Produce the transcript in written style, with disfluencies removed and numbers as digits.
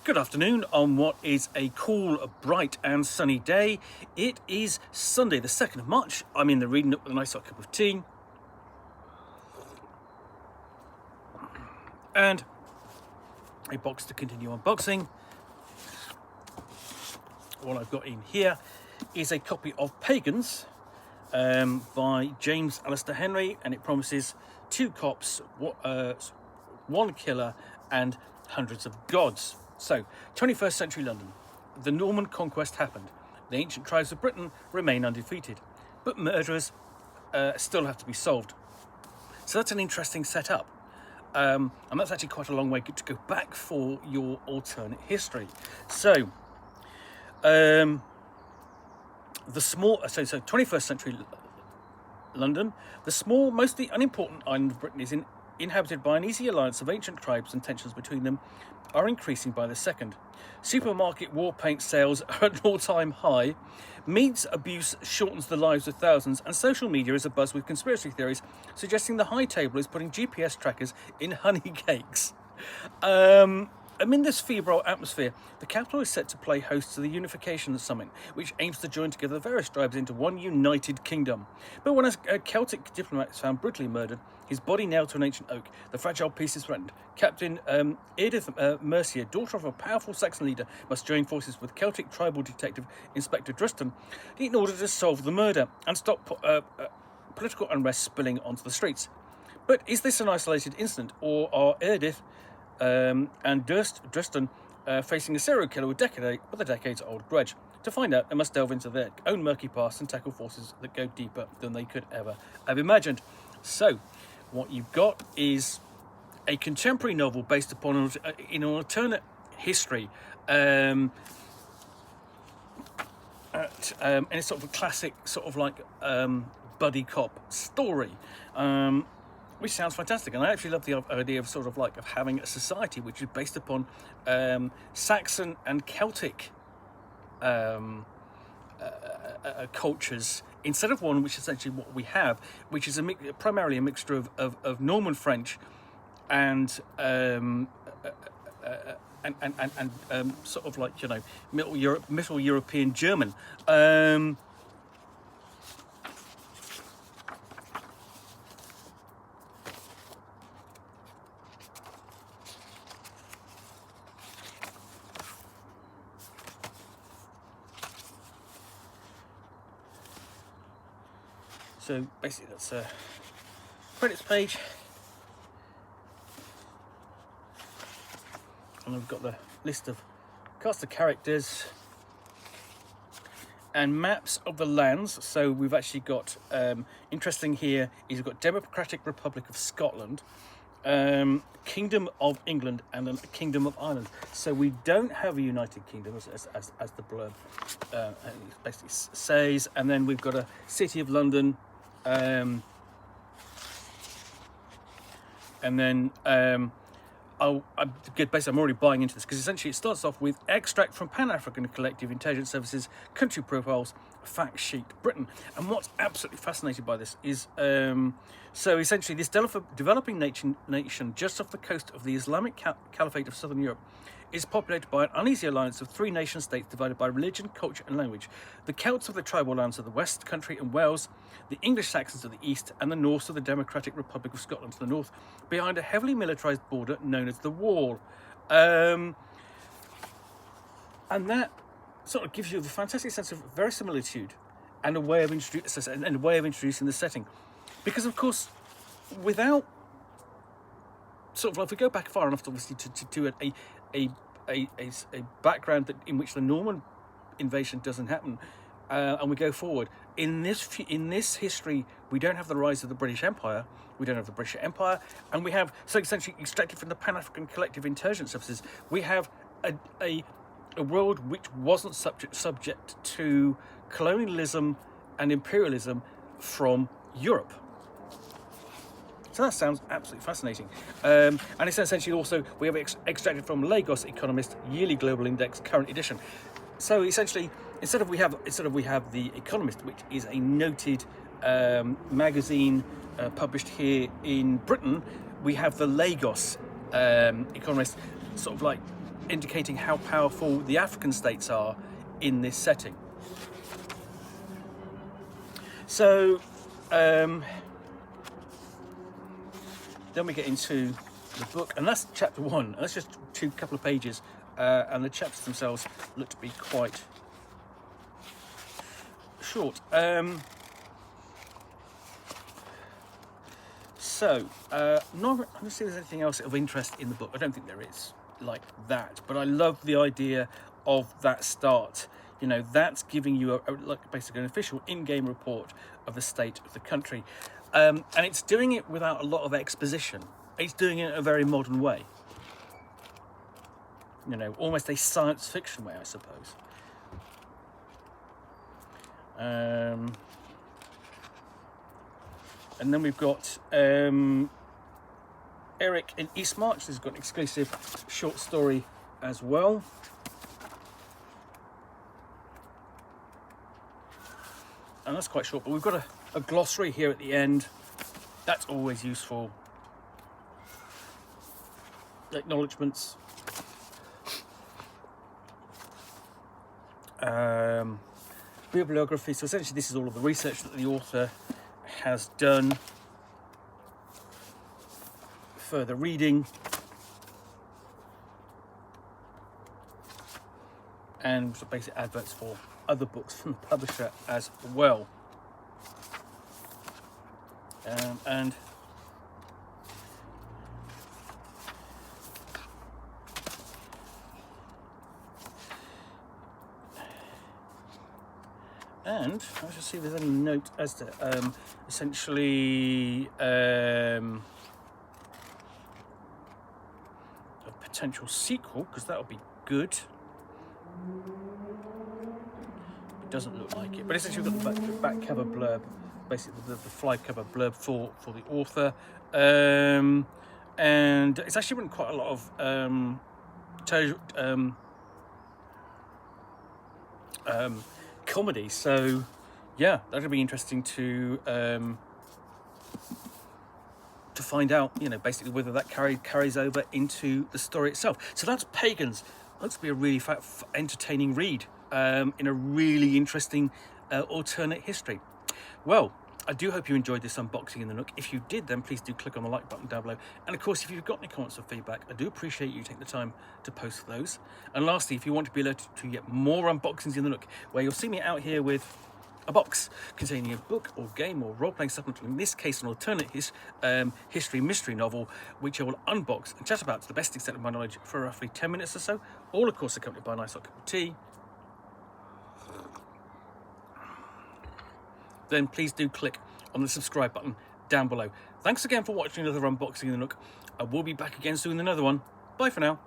Good afternoon on what is a cool, bright and sunny day. It is Sunday the 2nd of March. I'm in the reading nook with a nice hot cup of tea. And a box to continue unboxing. What I've got in here is a copy of Pagans by James Alistair Henry, and it promises 2 cops, 1 killer and hundreds of gods. So, 21st century London. The Norman conquest happened. The ancient tribes of Britain remain undefeated, but murderers still have to be solved. So that's an interesting setup. And that's actually quite a long way to go back for your alternate history. So, so 21st century London, the small, mostly unimportant island of Britain is inhabited by an easy alliance of ancient tribes, and tensions between them are increasing by the second. Supermarket war paint sales are at an all-time high. Mead's abuse shortens the lives of thousands, and social media is abuzz with conspiracy theories suggesting the high table is putting GPS trackers in honey cakes. Amid this febrile atmosphere, the capital is set to play host to the Unification Summit, which aims to join together the various tribes into one united kingdom. But when a Celtic diplomat is found brutally murdered, his body nailed to an ancient oak, the fragile peace is threatened. Captain Edith Mercier, daughter of a powerful Saxon leader, must join forces with Celtic tribal detective Inspector Druston in order to solve the murder and stop political unrest spilling onto the streets. But is this an isolated incident, or are Edith and Druston facing a serial killer with a decades-old grudge? To find out, they must delve into their own murky past and tackle forces that go deeper than they could ever have imagined. So, what you've got is a contemporary novel based upon an alternate history, and it's sort of a classic, sort of like buddy cop story. Which sounds fantastic, and I actually love the idea of sort of like of having a society which is based upon Saxon and Celtic cultures, instead of one which is essentially what we have, which is primarily a mixture of Norman French and sort of like, you know, Middle European German. So basically that's a credits page, and we've got the list of cast of characters and maps of the lands. So we've actually got, interesting here is we've got Democratic Republic of Scotland, Kingdom of England, and a Kingdom of Ireland. So we don't have a United Kingdom as the blurb basically says. And then we've got a City of London, and then I'm already buying into this, because essentially it starts off with extract from Pan-African Collective Intelligence Services country profiles, fact sheet, Britain. And what's absolutely fascinating by this is, so essentially this developing nation just off the coast of the Islamic Caliphate of Southern Europe is populated by an uneasy alliance of 3 nation-states divided by religion, culture and language. The Celts of the tribal lands of the West Country and Wales, the English Saxons of the East, and the Norse of the Democratic Republic of Scotland to the north, behind a heavily militarised border known as the Wall. And that sort of gives you the fantastic sense of verisimilitude and a way of introducing the setting. Because, of course, without sort of, if we go back far enough, obviously, to do a background in which the Norman invasion doesn't happen, and we go forward in this history, we don't have the rise of the British Empire. We don't have the British Empire, and we have, so essentially extracted from the Pan-African Collective Intelligence Services, we have a world which wasn't subject to colonialism and imperialism from Europe. So that sounds absolutely fascinating. And it's essentially also, we have extracted from Lagos Economist Yearly Global Index current edition. So essentially, instead of we have the Economist, which is a noted magazine published here in Britain, we have the Lagos Economist, sort of like indicating how powerful the African states are in this setting. So then we get into the book, and that's chapter 1. That's just a couple of pages, and the chapters themselves look to be quite short. So, let me see if there's anything else of interest in the book. I don't think there is like that, but I love the idea of that start. You know, that's giving you like basically an official in-game report of the state of the country, and it's doing it without a lot of exposition. It's doing it in a very modern way. You know, almost a science fiction way, I suppose. And then we've got Eric in Eastmarch. He's got an exclusive short story as well. And that's quite short, but we've got a glossary here at the end. That's always useful. Acknowledgements. Bibliography. So essentially this is all of the research that the author has done. Further reading. And some basic adverts for other books from the publisher as well. And let's just see if there's any note as to essentially a potential sequel, because that would be good. It doesn't look like it, but essentially we've got the back cover blurb, basically the fly cover blurb for the author, and it's actually written quite a lot of comedy. So yeah, that'll be interesting to find out, you know, basically whether that carries over into the story itself. So that's Pagans. Looks to be a really entertaining read in a really interesting alternate history. Well, I do hope you enjoyed this unboxing in the Nook. If you did, then please do click on the like button down below. And of course, if you've got any comments or feedback, I do appreciate you taking the time to post those. And lastly, if you want to be alerted to yet more unboxings in the Nook, where you'll see me out here with a box containing a book or game or role-playing supplement, in this case an alternate history mystery novel, which I will unbox and chat about to the best extent of my knowledge for roughly 10 minutes or so, all of course accompanied by a nice hot cup of tea, then please do click on the subscribe button down below. Thanks again for watching another unboxing in the Nook. I will be back again soon with another one. Bye for now.